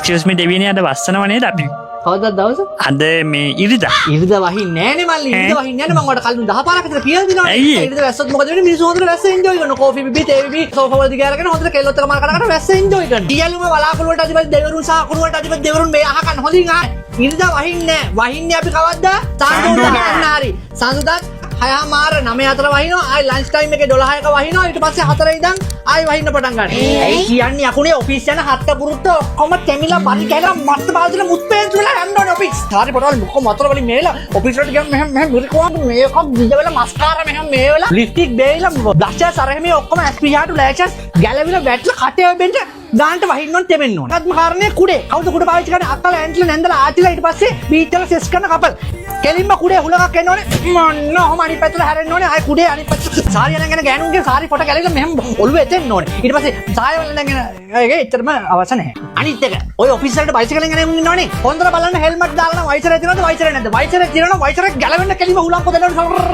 Excuse මී දෙවියනේ අද වස්සනව නේද අපි? කවදාද දවස? අද මේ ඉරිදා. ඉරිදා වහින්නේ නෑනේ මල්ලි. ඉරිදා වහින්නේ නෑනේ මම ඔයාලට කලින් 10 පාරක් විතර කියලා දිනවනේ. ඇයි? ඉරිදා වැස්සොත් මොකද වෙන්නේ? මිනිස්සු හොඳට වැස්ස එන්ජොයි කරනවා. කෝෆි බිබි, තේ බිබි, සෝෆා වල දිග අරගෙන හොඳට කෙල්ලොත් එක මාර කර වැස්ස එන්ජොයි කරනවා. ඊයලුම බලාකුළු වලට අධිපති දෙවරුන් සහ අකුණු වලට අධිපති දෙවරුන් මේ අහකන් හොඳින් ආ. ඉරිදා වහින්නේ නෑ. වහින්නේ අපි කවද්ද? සාන්දුදා හරි. සාන්දුදා 6 මාර 9 4 වහිනවා. ආයි ලන්ච් ටයිම් එකේ 12ක වහිනවා. ඊට පස්සේ 4 ඉඳන් ආයි වහින්න පටන් ගන්නවා. ඒ කියන්නේ අකුණේ ඔෆිස් යන හත්ත පුරුත්ත ඔක්කොම තැමිලා පරි කැලලා මස්ත බාල්දින මුත් පේන්සු වෙලා යන්න ඕනේ ඔෆිස්. හරි පොඩවල් මොකක් මතර වලින් මේලා ඔෆිස් වලට ගියම මෙහෙම මිරිකුවා මේකක් දිජවල මස්කාරා මෙහෙම මේවලා ලිප්ස්ටික් බේයිලා බ්ලෂර්ස් අර එහෙම ඔක්කොම ඇස්පිහාටු ලෑෂර්ස් ගැලවිලා වැටලා කටේ වෙන්න ගානට වහින්න ඕනේ තෙමෙන්න ඕනේ. අත්ම කාරණේ කුඩේ. කවුද කුඩ පාවිච්චි කරන්නේ? අක්කලා ඇන්ට්ලා නැන්දලා ආටිලා ඊට පස්සේ බීච් වල සෙස් කරන කපල්. කෙලින්ම කුඩේ හුලඟක් එන්න ඕනේ. මොන්න ඔහම අනිත් පැත්තට හැරෙන්න ඕනේ. ආයි කුඩේ අනිත් පැත්තට සාරිය නැගෙන ගෑනුන්ගේ සාරි කොට ගැලවිලා මෙහෙම ඔළුව එතෙන්න ඕනේ. ඊට පස්සේ සාය වල නැගෙන ඒකේ එච්චරම අවශ්‍ය නැහැ. අනිත් එක ඔය ඔෆිස් වලට බයිසිකලෙන් යන එමුන් ඉන්නවනේ. හොඳට බලන්න හෙල්මට් දාලා නම් වයිසරේ තියනවද වයිසරේ නැද්ද? වයිසරේ තියනවා වයිසරේ ගැලවෙන්න කෙලින්ම හුලං පොදන්න ඕනේ.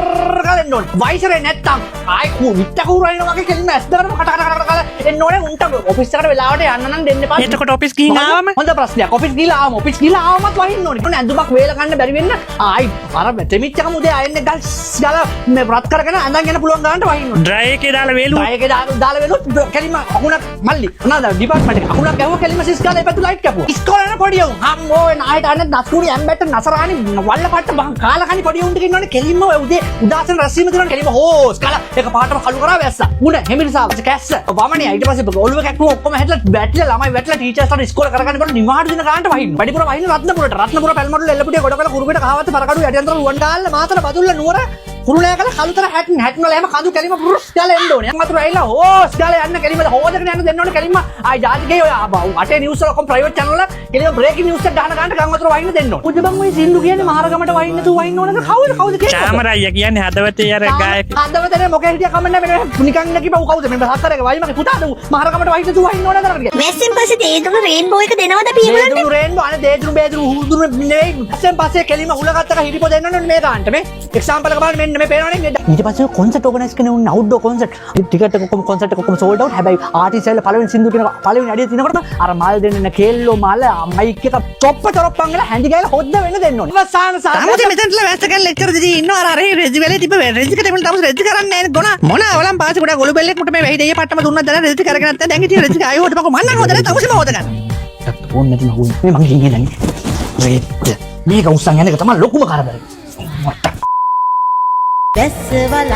ගලෙන්න ඕනේ. වයිසරේ නැත්තම් ආයි විත්ත කූරයින වගේ කෙලින්ම ඇස් දෙකම කට කාලා එන්න ඕනේ. උන්ට ඔෆිස් එකට වෙලාවට යන්න නම් දෙන්න එපා. එතකොට ඔෆිස් ගිහින් ආවම හොඳ ප්‍රශ්නයක්. ඔෆිස් ගිහලා ආවම ඔෆිස් ගිහලා ආවමත් වහින්න ඕනේ. ඔන්න ඇඳුමක් වේල ගන්න බැරි වෙන්න ආයි අර දෙමිච්චකම උදේ ආයෙන්නේ ගාලා මේ රත් කරගෙන අඳන් යන පුළුවන් ගන්නට වහින්න ඕනේ. ඩ්‍රයි එකේ දාලා වේලු. ඩ්‍රයි එකේ දාලා වෙලුත් කෙලින්ම අකුණක් මල්ලි. මොනවාද ඩිපාර්ට්මන්ට් එක අකුණක් ගැහුවා කෙලින්ම සිස් ගාලා එපැතු ලයිට් කැපුවා. ඉස්කෝලේ යන පොඩි උන් අම්මෝ නායට අන්න දස්කුණි ඇම්බැට් නසරානි වල්ල පට්ට බං කාලා කනි පොඩි උන්ට ඉන්නවනේ කෙලින්ම උදේ උදාසන රැස්වීම දෙනවා කෙලින්ම හෝස් කාලා එක පාටම කළු කරා වැස්සා. උඩ හෙමිරිසාව කැස්ස. වමනේ ඊට පස්සේ ඔළුව කැක්කුව ඔක්කොම හැදලා බැට්ලා ළමයි වැටලා ටීචර්ස්ලාට ඉස්කෝලේ කරගන්නකොට නිවාඩු දින ගන්නට වහින්න. වැඩිපුර වහින්න රත්නපුර පැල්මඩුල එල්ලපුඩිය ගොඩකල කුරුපිට කහවත පරකඩු යටියන්තර රුවන් ගාල්ල මාතර බදුල්ල නුවර කුරුණෑකල කලුතර හැටන් වල හැම කඳු කැලිම පුරුස් ගාලා එන්න ඕනේ. මතුරු ඇවිල්ලා හෝස් ගාලා යන්න කැලිම හොදගෙන යන්න දෙන්න ඕනේ කැලිම. ආයි ජාතිකේ ඔය අටේ නිවුස් වල ඔක්කොම ප්‍රයිවට් channel වල කෙලිම බ්‍රේකින් නිවුස් එක ගහන ගන්න ගම් වතුර වහින්න දෙන්න ඕනේ. උද බං ඔය සින්දු කියන්නේ මහරගමට වහින්න තු වහින්න ඕනද කවුද කියන්නේ? චාමරයියා කියන්නේ හදවතේ අර ගායක. හදවතේ මොකෙ හිටියා කමන්න බෑ. නිකන් නැකිපව කවුද මේ හතරක වයිමගේ පුතාද මහරගමට වහින්න තු වහින්න ඕනද කරන්නේ. වැස්සෙන් පස්සේ දේදුණු රේන්බෝ එක දෙනවද අපි ඒගොල්ලන්ට? දේදුණු රේන්බෝ අනේ දේදුණු බේදුණු හුදුණු නෙවෙයි. වැස්සෙන් පස්සේ කෙලිම හුලගත්තක හිරිපො දෙන්න ඕනේ මේ ගන්නට මේ. එක්සැම්පල් එක බලන්න මෙන්න මේ පේනවනේ. ඊට පස්සේ කොන්සර්ට් ඕගනයිස් කරන උන් අවුට්ඩෝර් කොන්සර්ට් ටිකට් එක ඔක්කොම කොන්සර්ට් එක ඔක්කොම සෝල්ඩ් අවුට්. හැබැයි ආටිස්ට් ඇවිල්ලා පළවෙනි සින්දු කියන පළවෙනි අඩිය තිනකොට අර මල් දෙන්න කෙල්ලෝ මල මයික් එක චොප්පන් ගලා හැඳි ගාලා හොද්ද වෙන්න දෙන්න ඕනේ. අවසාන තමුසේ මෙතනට වැස්ස කරලා ලෙක්චර් දෙදී ඉන්නවා අර රෙජි වෙලේ තිබ්බ රෙජි කට එමුල තමුසේ රෙජි කරන්නේ නැහැ ගොනා මොන අවලම් පාසෙ කොට ගොළු බෙල්ලෙක් මුට මේ වෙහි දෙය පට්ටම දුන්නත් දැන රෙජි කරගෙන නැත්නම් දැන් ඉතින් රෙජි ආයෙ හොදපකො මන්නම් හොදලා තමුසේම හොද ගන්න. ෆෝන් නැති මහුයි මේ මං ගිහින් යන්නේ. රේත් මේක උස්සන් යන එක තමයි ලොකුම කරදරේ. වැස්ස වල